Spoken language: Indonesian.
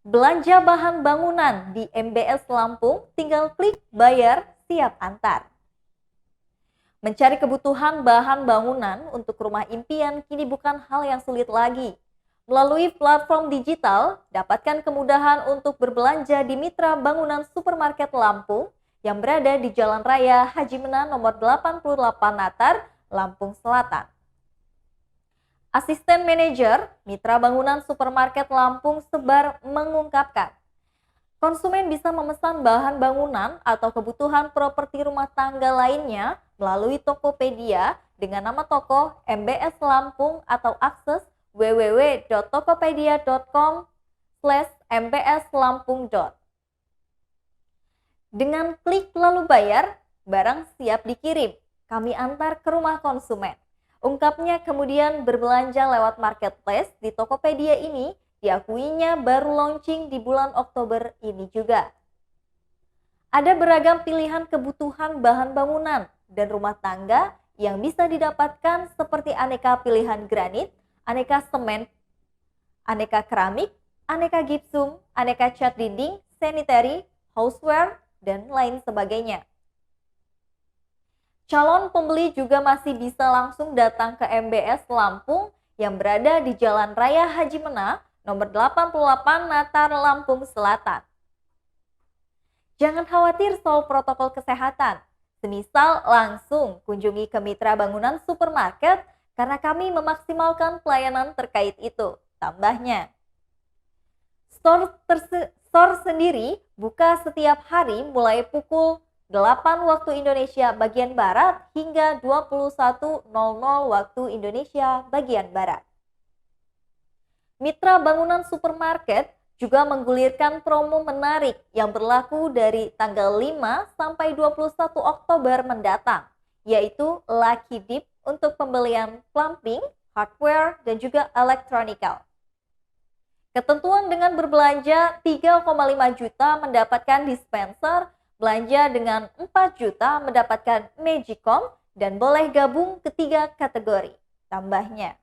Belanja bahan bangunan di MBS Lampung, tinggal klik bayar, siap antar. Mencari kebutuhan bahan bangunan untuk rumah impian kini bukan hal yang sulit lagi. Melalui platform digital, dapatkan kemudahan untuk berbelanja di Mitra Bangunan Supermarket Lampung yang berada di Jalan Raya Haji Menan nomor 88 Natar, Lampung Selatan. Asisten Manajer Mitra Bangunan Supermarket Lampung Sebar mengungkapkan, konsumen bisa memesan bahan bangunan atau kebutuhan properti rumah tangga lainnya melalui Tokopedia dengan nama toko MBS Lampung atau akses www.tokopedia.com/mbslampung. Dengan klik lalu bayar, barang siap dikirim. Kami antar ke rumah konsumen. Ungkapnya kemudian berbelanja lewat marketplace di Tokopedia ini diakuinya baru launching di bulan Oktober ini juga. Ada beragam pilihan kebutuhan bahan bangunan dan rumah tangga yang bisa didapatkan seperti aneka pilihan granit, aneka semen, aneka keramik, aneka gipsum, aneka cat dinding, sanitary, houseware, dan lain sebagainya. Calon pembeli juga masih bisa langsung datang ke MBS Lampung yang berada di Jalan Raya Haji Mena, nomor 88 Natar, Lampung Selatan. Jangan khawatir soal protokol kesehatan. Semisal langsung kunjungi ke Mitra Bangunan Supermarket karena kami memaksimalkan pelayanan terkait itu. Tambahnya, store sendiri buka setiap hari mulai pukul 8 waktu Indonesia bagian Barat hingga 21.00 waktu Indonesia bagian Barat. Mitra Bangunan Supermarket juga menggulirkan promo menarik yang berlaku dari tanggal 5 sampai 21 Oktober mendatang, yaitu Lucky Dip untuk pembelian plumbing, hardware, dan juga electronical. Ketentuan dengan berbelanja 3,5 juta mendapatkan dispenser, belanja dengan 4 juta mendapatkan Magicom, dan boleh gabung ketiga kategori. Tambahnya,